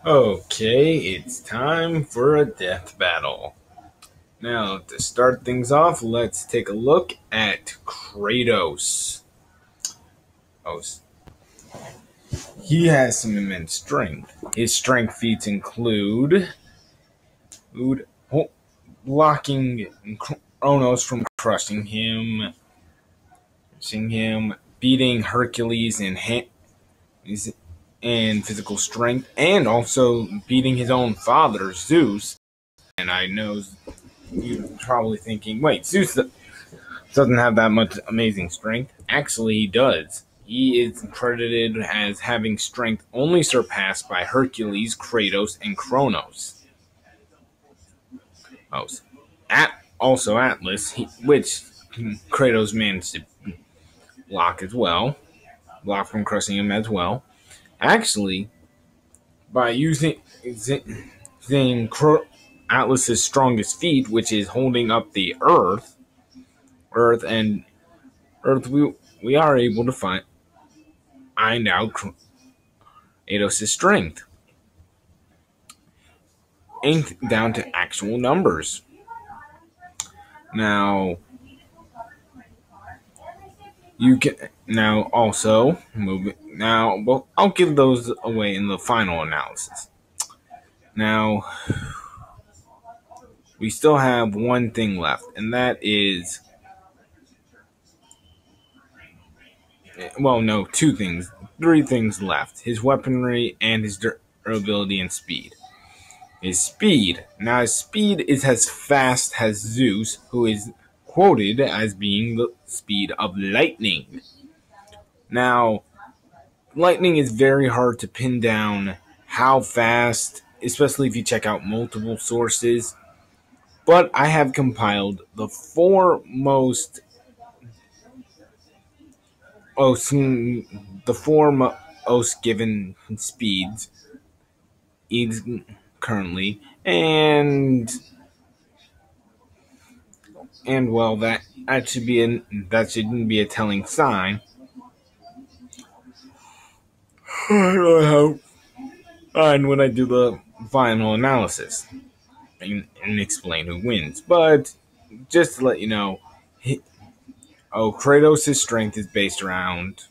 Okay, it's time for a death battle. Now, to start things off, let's take a look at Kratos. Oh, he has some immense strength. His strength feats include blocking Kronos from crushing him, beating Hercules in physical strength, and also beating his own father, Zeus. And I know you're probably thinking, wait, Zeus doesn't have that much amazing strength. Actually, he does. He is credited as having strength only surpassed by Hercules, Kratos, and Kronos. Also Atlas, which Kratos managed to block from crushing him as well. Actually, by using Atlas's strongest feat, which is holding up the Earth and Earth, we are able to find out Kratos' strength, and down to actual numbers. Now, you can also move it. Now, well, I'll give those away in the final analysis. Now, we still have one thing left, and that is, well, no, three things left: his weaponry and his durability and speed. His speed. Now, his speed is as fast as Zeus, who is quoted as being the speed of lightning. Now, lightning is very hard to pin down how fast, especially if you check out multiple sources. But I have compiled the four most given speeds is currently, and well, that shouldn't be a telling sign. And when I do the final analysis and explain who wins, but just to let you know, Kratos' strength is based around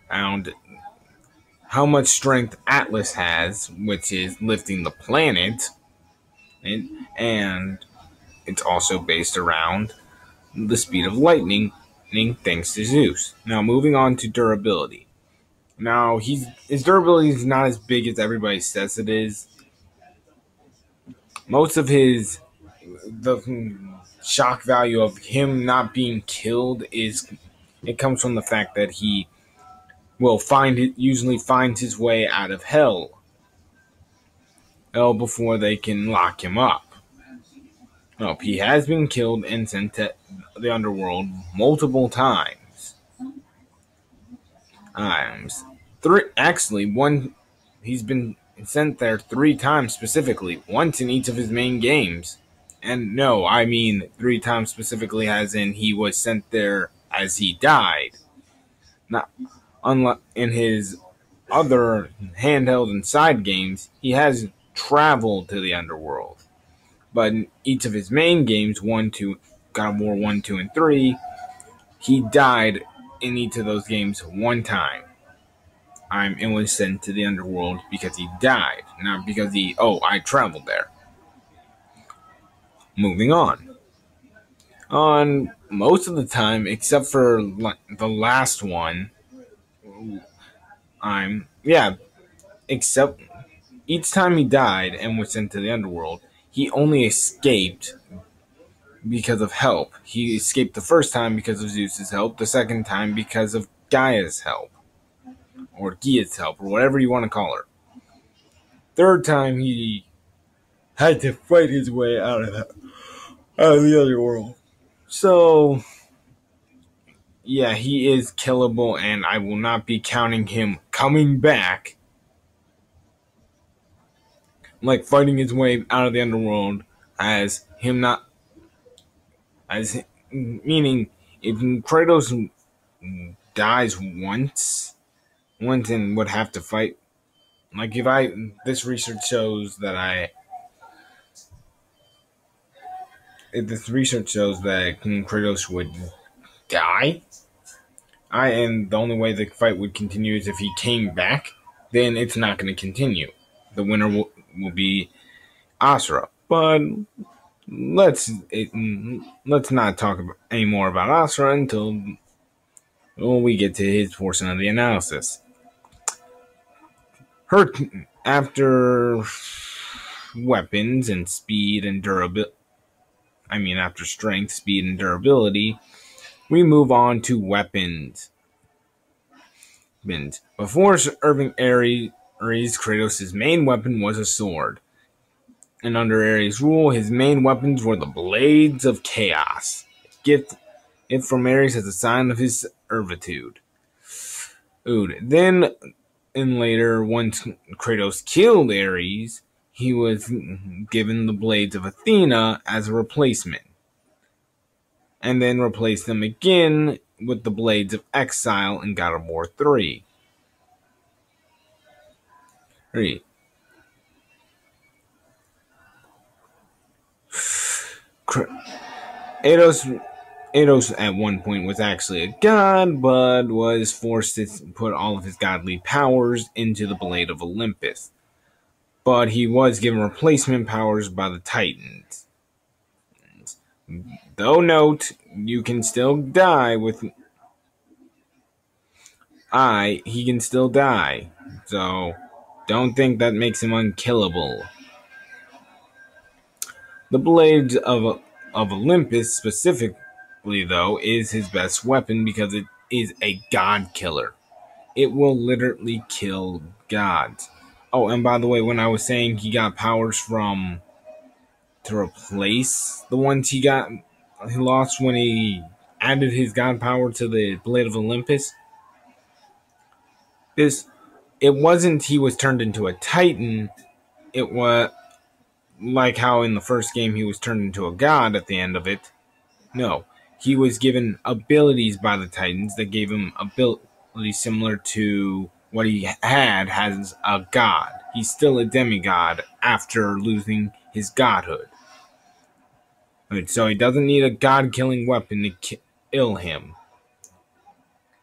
how much strength Atlas has, which is lifting the planet, and it's also based around the speed of lightning, thanks to Zeus. Now, moving on to durability. Now, his durability is not as big as everybody says it is. Most of the shock value of him not being killed it comes from the fact that he usually finds his way out of hell before they can lock him up. Nope, he has been killed and sent to the underworld multiple times. He's been sent there 3 times specifically, once in each of his main games. And no, I mean 3 times specifically as in he was sent there as he died. Not unlike in his other handheld and side games, he has traveled to the underworld. But in each of his main games, God of War 1, 2, and 3, he died in each of those games 1 time. And was sent to the underworld because he died, not because I traveled there. Moving on. On most of the time, except for the last one, except each time he died and was sent to the underworld, he only escaped because of help. He escaped the first time because of Zeus's help, the second time because of Gaia's help, or Gia's help, or whatever you want to call her. Third time, he had to fight his way out of the underworld. So, yeah, he is killable, and I will not be counting him coming back, like fighting his way out of the underworld, as meaning if Kratos dies once and would have to fight like if this research shows that Kratos would die, and the only way the fight would continue is if he came back, then it's not going to continue. The winner will be Asura. But let's not talk any more about Asura until we get to his portion of the analysis. Her after weapons and speed and durability. After strength, speed, and durability, we move on to weapons. Before serving Ares, Kratos' main weapon was a sword. And under Ares' rule, his main weapons were the Blades of Chaos. Gift it from Ares as a sign of his servitude. Then, and later, once Kratos killed Ares, he was given the Blades of Athena as a replacement. And then replaced them again with the Blades of Exile in God of War 3. Kratos at one point was actually a god, but was forced to put all of his godly powers into the Blade of Olympus. But he was given replacement powers by the Titans. Though note, you can still die with he can still die. So, don't think that makes him unkillable. The Blades of Olympus specifically, though, is his best weapon because it is a god killer. It will literally kill gods. Oh, and by the way, when I was saying he got powers to replace the ones he lost when he added his god power to the Blade of Olympus, it wasn't he was turned into a Titan. It was like how in the first game he was turned into a god at the end of it. No, he was given abilities by the Titans that gave him abilities similar to what he had as a god. He's still a demigod after losing his godhood. So he doesn't need a god-killing weapon to kill him.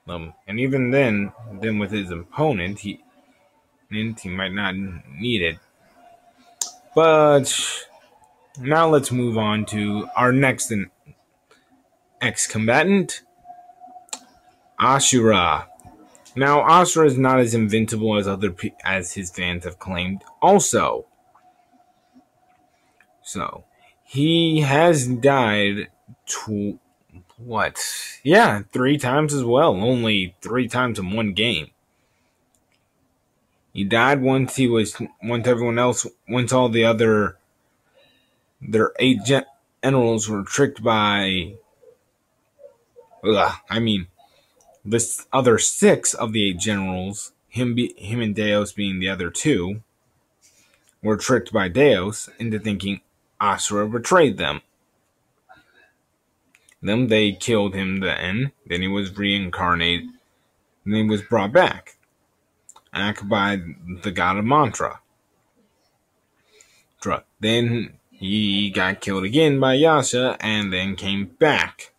And even then with his opponent, he might not need it. But now let's move on to our next ex-combatant, Asura. Now, Asura is not as invincible as his fans have claimed. Also, he has died 3 times as well. Only 3 times in one game. He died once all the other their 8 generals were tricked by the other 6 of the 8 generals, him and Deus being the other 2, were tricked by Deus into thinking Asura betrayed them. Then they killed him then he was reincarnated, and he was brought back by the god of Mantra. Then he got killed again by Yasha, and then came back.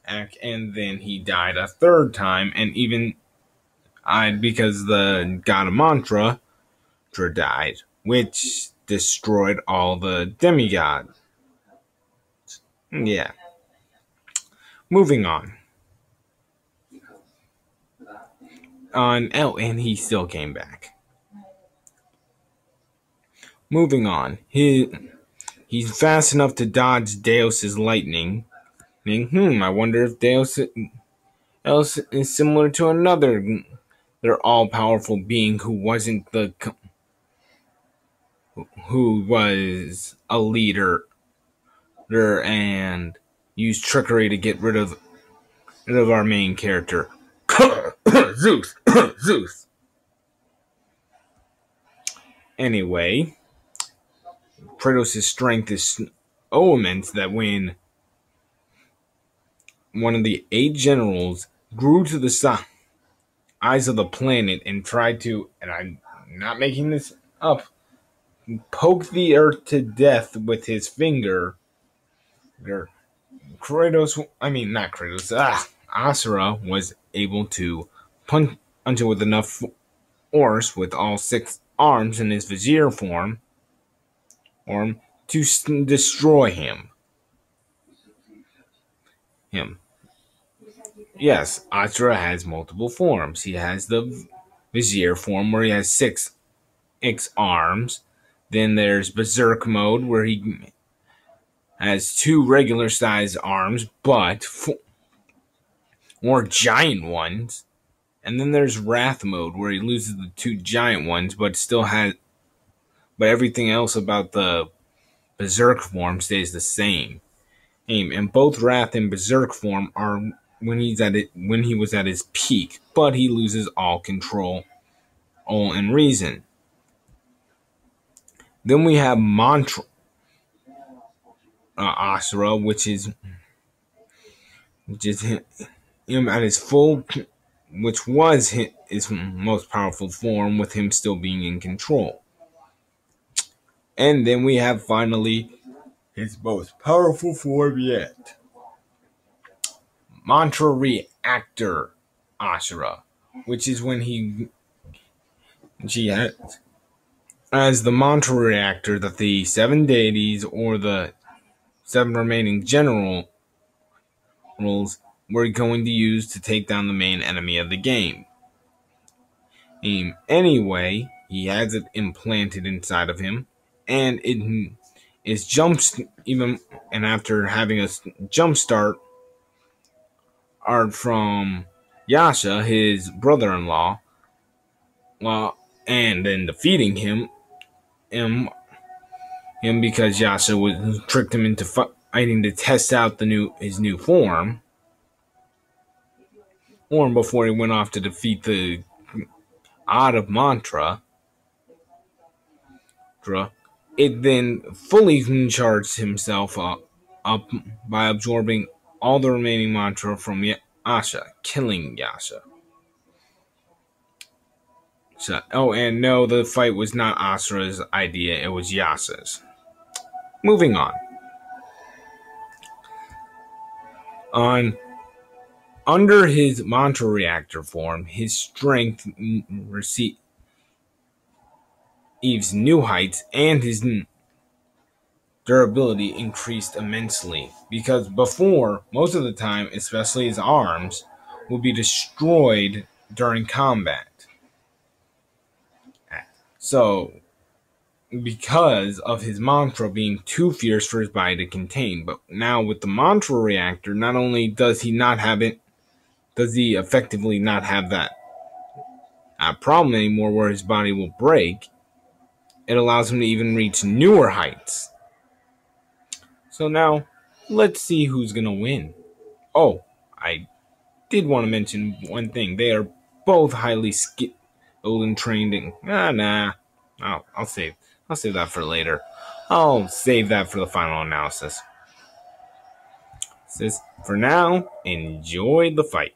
And then he died a 3rd time, and even because the god of Mantra died, which destroyed all the demigods. Yeah. Moving on. And he still came back. Moving on. He's fast enough to dodge Deus's lightning. I wonder if Deus is similar to another. They're all-powerful being who was a leader and used trickery to get rid of our main character. Zeus. Anyway, Kratos' strength is so immense that when one of the 8 generals grew to the size eyes of the planet and tried to, and I'm not making this up, poke the earth to death with his finger. Not Kratos, Asura was able to punch it with enough force with all 6 arms in his vizier form to destroy him. Yes, Asura has multiple forms. He has the vizier form where he has 6 arms. Then there's berserk mode where he has 2 regular sized arms, but more giant ones. And then there's wrath mode where he loses the 2 giant ones, but everything else about the berserk form stays the same. And both wrath and berserk form are when he was at his peak, but he loses all control, all and reason. Then we have Mantra Asura, which is him at his full, which was his most powerful form, with him still being in control. And then we have finally his most powerful form yet, Mantra Reactor Asura, which is when he has the mantra reactor that the 7 deities or the 7 remaining generals were going to use to take down the main enemy of the game. Anyway, he has it implanted inside of him, and it is after having a jump start from Yasha, his brother-in-law, and then defeating him because Yasha tricked him into fighting to test out his new form before he went off to defeat the god of Mantra. It then fully charged himself up by absorbing all the remaining mantra from Yasha, killing Yasha. And no, the fight was not Asura's idea, it was Yasha's. Moving on. Under his mantra reactor form, his strength receives new heights, and his durability increased immensely. Because before, most of the time, especially his arms, would be destroyed during combat. So, because of his mantra being too fierce for his body to contain, but now with the mantra reactor, not only does he effectively not have that problem anymore where his body will break, it allows him to even reach newer heights. So now, let's see who's going to win. Oh, I did want to mention one thing. They are both highly skilled and trained. I'll save that for later. I'll save that for the final analysis. For now, enjoy the fight.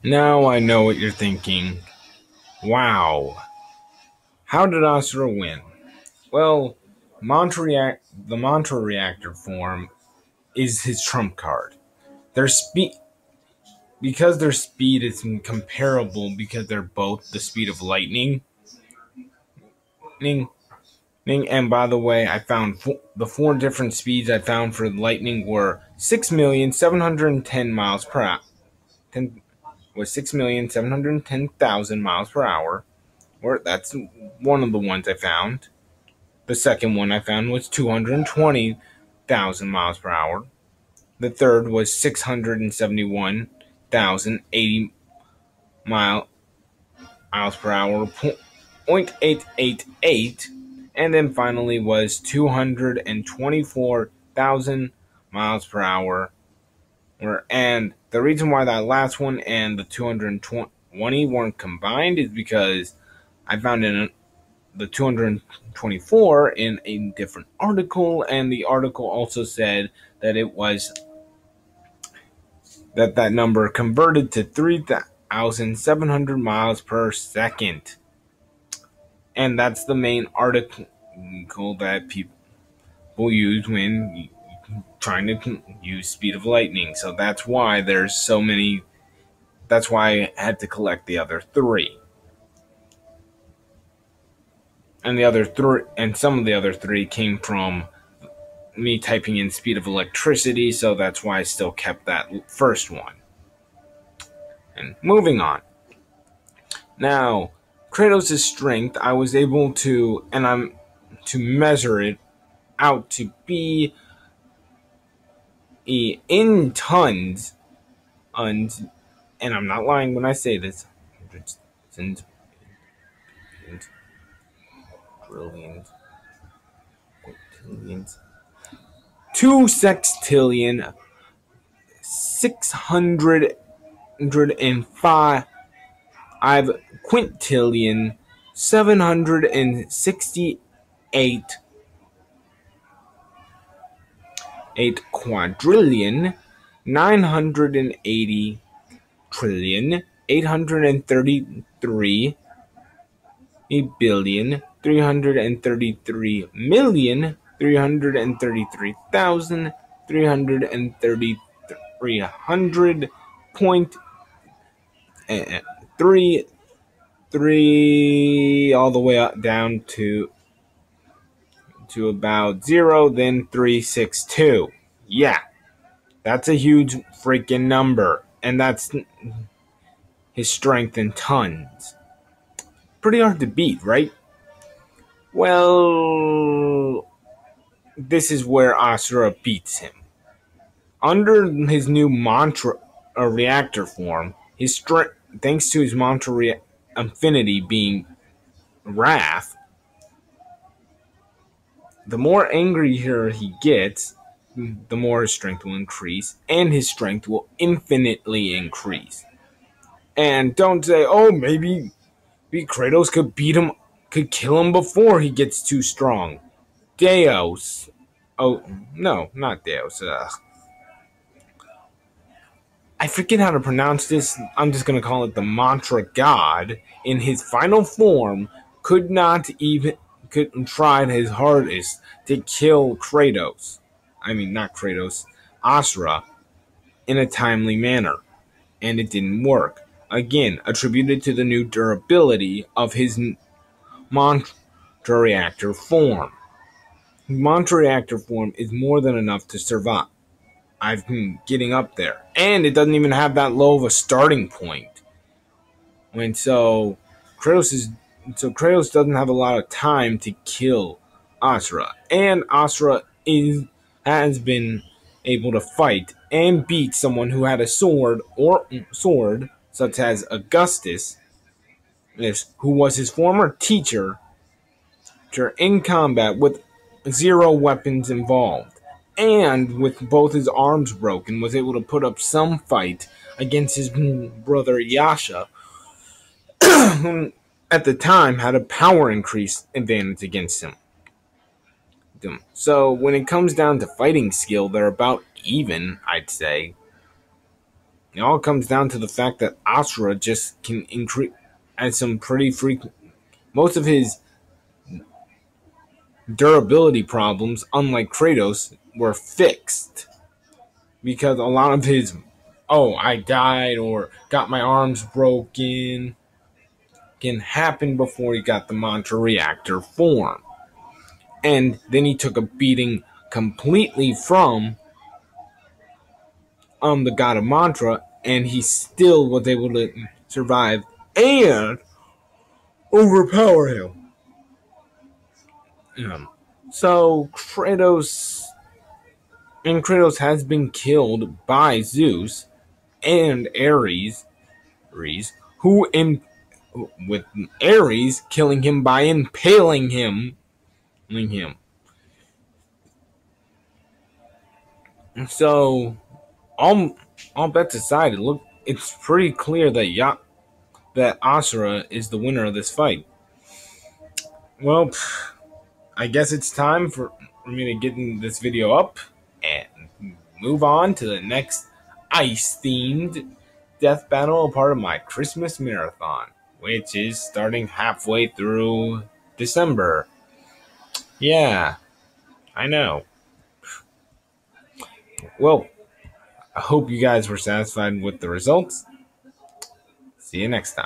Now I know what you're thinking. Wow, how did Asura win? Well, the Mantra Reactor form is his trump card. Their speed, because their speed is comparable, because they're both the speed of lightning. And by the way, I found the four different speeds I found for lightning were 6,710 miles per hour. 6,710,000 miles per hour. Or that's one of the ones I found. The second one I found was 220,000 miles per hour. The third was 671,080 miles per hour, 0.888, and then finally was 224,000 miles per hour. And the reason why that last one and the 220 weren't combined is because I found the 224 in a different article, and the article also said that it was that number converted to 3,700 miles per second. And that's the main article that people use when trying to use speed of lightning. So that's why there's so many. That's why I had to collect the other three. And some of the other three came from me typing in speed of electricity, so that's why I still kept that first one. And moving on. Now, Kratos' strength, I was able to measure it out to be in tons, and I'm not lying when I say this. Hundreds, tens, trillions, quintillions, 2 sextillion, 605 quintillion, 768 quadrillion, 980 trillion, 833 billion, 333,000,000, 333,000, 333 point three all the way up down to about 0, then 362. Yeah, that's a huge freaking number, and that's his strength in tons. Pretty hard to beat, right? Well, this is where Asura beats him. Under his new mantra reactor form, his strength, thanks to his mantra infinity being wrath, the more angrier he gets, the more his strength will increase, and his strength will infinitely increase. And don't say, oh, maybe Kratos could kill him before he gets too strong. Deus. Oh, no, not Deus. I forget how to pronounce this. I'm just going to call it the Mantra God. In his final form, could tried his hardest to kill Kratos. I mean, not Kratos, Asura, in a timely manner. And it didn't work. Again, attributed to the new durability of his Mantra Reactor form. Mantra Reactor form is more than enough to survive. I've been getting up there. And it doesn't even have that low of a starting point. Kratos doesn't have a lot of time to kill Asura. And Asura has been able to fight and beat someone who had a sword, such as Augustus, who was his former teacher, in combat with 0 weapons involved. And with both his arms broken, was able to put up some fight against his brother Yasha, who at the time had a power increase advantage against him. So when it comes down to fighting skill, they're about even, I'd say. It all comes down to the fact that Asura just can increase at some pretty frequent. Most of his durability problems, unlike Kratos, were fixed because a lot of his "oh, I died" or "got my arms broken" can happen before he got the mantra reactor form. And then he took a beating completely from the god of mantra, and he still was able to survive and overpower him. So Kratos has been killed by Zeus and Ares, who with Ares killing him by impaling him. So all bets aside, it's pretty clear that Asura is the winner of this fight. Well, I guess it's time for me to get this video up and move on to the next ice-themed death battle, a part of my Christmas marathon, which is starting halfway through December. Yeah, I know. Well, I hope you guys were satisfied with the results. See you next time.